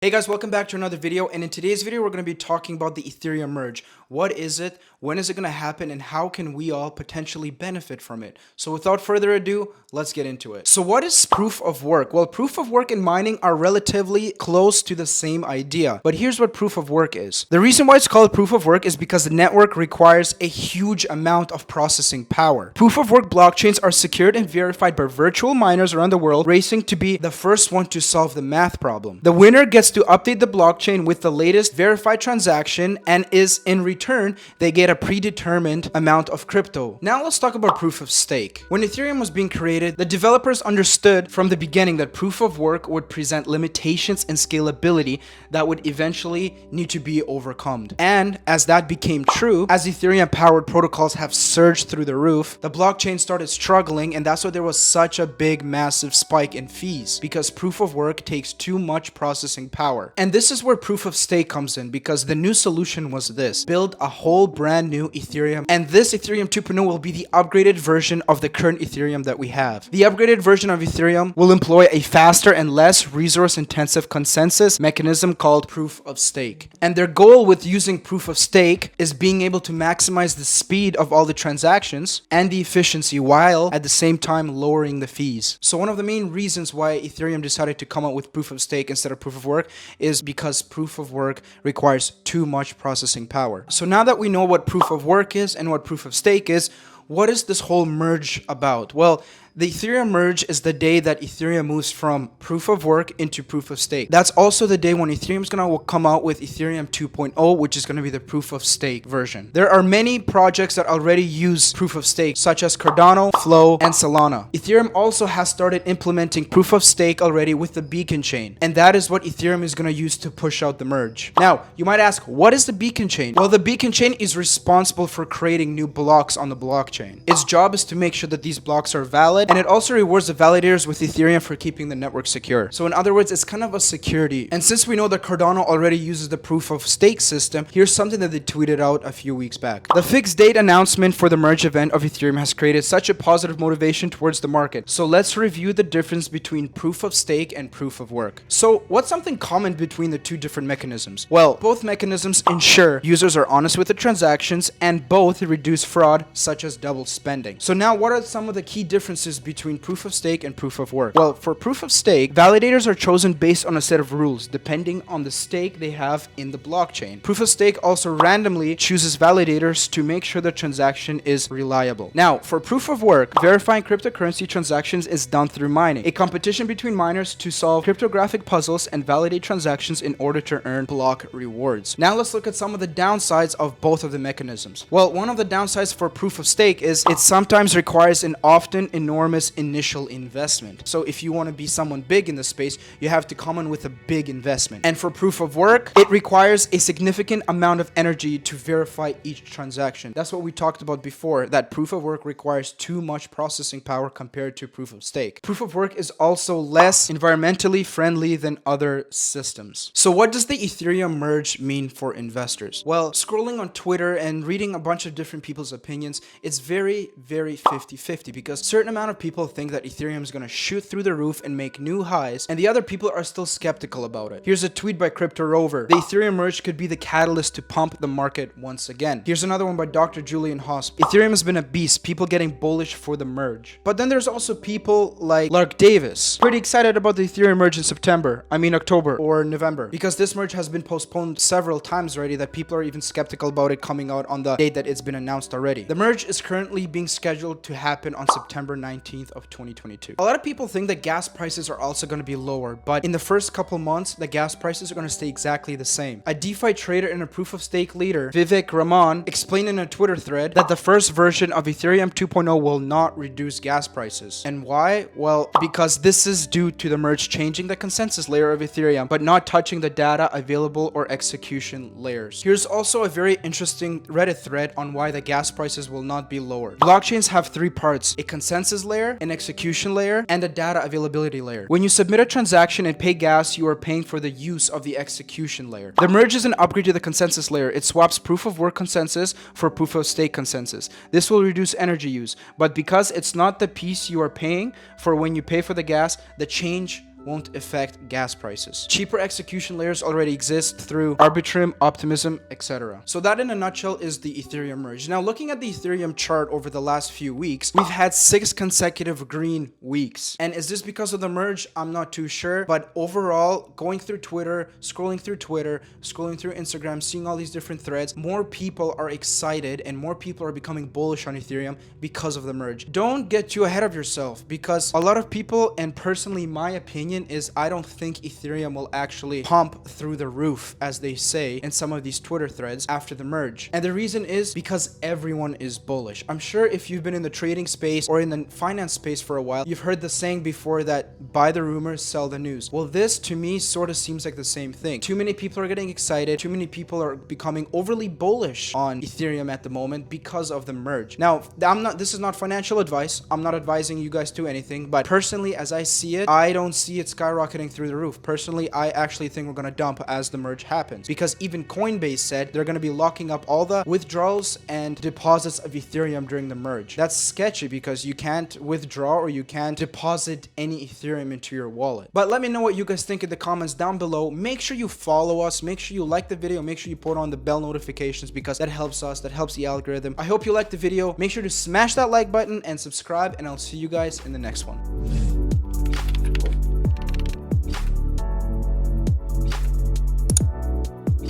Hey guys, welcome back to another video, and in today's video we're going to be talking about the Ethereum Merge. What is it, when is it going to happen, and how can we all potentially benefit from it? So without further ado, let's get into it. So what is proof of work? Well, proof of work and mining are relatively close to the same idea, but here's what proof of work is. The reason why it's called proof of work is because the network requires a huge amount of processing power. Proof of work blockchains are secured and verified by virtual miners around the world, racing to be the first one to solve the math problem. The winner gets to update the blockchain with the latest verified transaction, and is in return they get a predetermined amount of crypto. Now let's talk about proof of stake. When Ethereum was being created, the developers understood from the beginning that proof of work would present limitations in scalability that would eventually need to be overcome. And as that became true, as Ethereum powered protocols have surged through the roof, the blockchain started struggling, and that's why there was such a big massive spike in fees, because proof of work takes too much processing power. And this is where proof of stake comes in, because the new solution was this: build a whole brand new Ethereum, and this Ethereum 2.0 will be the upgraded version of the current Ethereum that we have. The upgraded version of Ethereum will employ a faster and less resource intensive consensus mechanism called proof of stake. And their goal with using proof of stake is being able to maximize the speed of all the transactions and the efficiency, while at the same time lowering the fees. So one of the main reasons why Ethereum decided to come out with proof of stake instead of proof of work is because proof of work requires too much processing power. So now that we know what proof of work is and what proof of stake is, what is this whole merge about? Well, the Ethereum Merge is the day that Ethereum moves from proof of work into proof of stake. That's also the day when Ethereum is going to come out with Ethereum 2.0, which is going to be the proof of stake version. There are many projects that already use proof of stake, such as Cardano, Flow, and Solana. Ethereum also has started implementing proof of stake already with the Beacon chain, and that is what Ethereum is going to use to push out the merge. Now, you might ask, what is the Beacon chain? Well, the Beacon chain is responsible for creating new blocks on the blockchain. Its job is to make sure that these blocks are valid, and it also rewards the validators with Ethereum for keeping the network secure. So in other words, it's kind of a security. And since we know that Cardano already uses the proof of stake system, here's something that they tweeted out a few weeks back. The fixed date announcement for the merge event of Ethereum has created such a positive motivation towards the market. So let's review the difference between proof of stake and proof of work. So what's something common between the two different mechanisms? Well, both mechanisms ensure users are honest with the transactions, and both reduce fraud, such as double spending. So now, what are some of the key differences between proof of stake and proof of work? Well, for proof of stake, validators are chosen based on a set of rules depending on the stake they have in the blockchain. Proof of stake also randomly chooses validators to make sure the transaction is reliable. Now, for proof of work, verifying cryptocurrency transactions is done through mining, a competition between miners to solve cryptographic puzzles and validate transactions in order to earn block rewards. Now let's look at some of the downsides of both of the mechanisms. Well, one of the downsides for proof of stake is it sometimes requires an often enormous initial investment. So if you want to be someone big in the space, you have to come in with a big investment. And for proof of work, it requires a significant amount of energy to verify each transaction. That's what we talked about before, that proof of work requires too much processing power compared to proof of stake. Proof of work is also less environmentally friendly than other systems. So what does the Ethereum Merge mean for investors? Well, scrolling on Twitter and reading a bunch of different people's opinions, it's very 50-50, because a certain amount of people think that Ethereum is going to shoot through the roof and make new highs, and the other people are still skeptical about it. Here's a tweet by Crypto Rover: the Ethereum Merge could be the catalyst to pump the market once again. Here's another one by Dr. Julian Hosp: Ethereum has been a beast, people getting bullish for the merge. But then there's also people like Lark Davis, pretty excited about the Ethereum Merge in October or November, because this merge has been postponed several times already, that people are even skeptical about it coming out on the date that it's been announced already. The merge is currently being scheduled to happen on September 19th of 2022. A lot of people think that gas prices are also going to be lower, but in the first couple months, the gas prices are going to stay exactly the same. A DeFi trader and a proof of stake leader, Vivek Raman, explained in a Twitter thread that the first version of Ethereum 2.0 will not reduce gas prices. And why? Well, because this is due to the merge changing the consensus layer of Ethereum, but not touching the data available or execution layers. Here's also a very interesting Reddit thread on why the gas prices will not be lowered. Blockchains have three parts: a consensus layer, an execution layer, and a data availability layer. When you submit a transaction and pay gas, you are paying for the use of the execution layer. The merge is an upgrade to the consensus layer. It swaps proof of work consensus for proof of stake consensus. This will reduce energy use, but because it's not the piece you are paying for when you pay for the gas, the change won't affect gas prices. Cheaper execution layers already exist through Arbitrum, Optimism, etc. So that in a nutshell is the Ethereum merge. Now looking at the Ethereum chart over the last few weeks, we've had 6 consecutive green weeks. And is this because of the merge? I'm not too sure, but overall, going through Twitter, scrolling through Instagram, seeing all these different threads, more people are excited and more people are becoming bullish on Ethereum because of the merge. Don't get too ahead of yourself, because a lot of people, and personally my opinion is, I don't think Ethereum will actually pump through the roof, as they say in some of these Twitter threads, after the merge. And the reason is because everyone is bullish. I'm sure if you've been in the trading space or in the finance space for a while, you've heard the saying before that buy the rumors, sell the news. Well, this to me sort of seems like the same thing. Too many people are getting excited. Too many people are becoming overly bullish on Ethereum at the moment because of the merge. Now, this is not financial advice. I'm not advising you guys to anything, but personally, as I see it, I don't see it skyrocketing through the roof. Personally, I actually think we're going to dump as the merge happens, because even Coinbase said they're going to be locking up all the withdrawals and deposits of Ethereum during the merge. That's sketchy, because you can't withdraw or you can't deposit any Ethereum into your wallet. But let me know what you guys think in the comments down below. Make sure you follow us, make sure you like the video, make sure you put on the bell notifications, because that helps us, that helps the algorithm. I hope you liked the video. Make sure to smash that like button and subscribe, and I'll see you guys in the next one.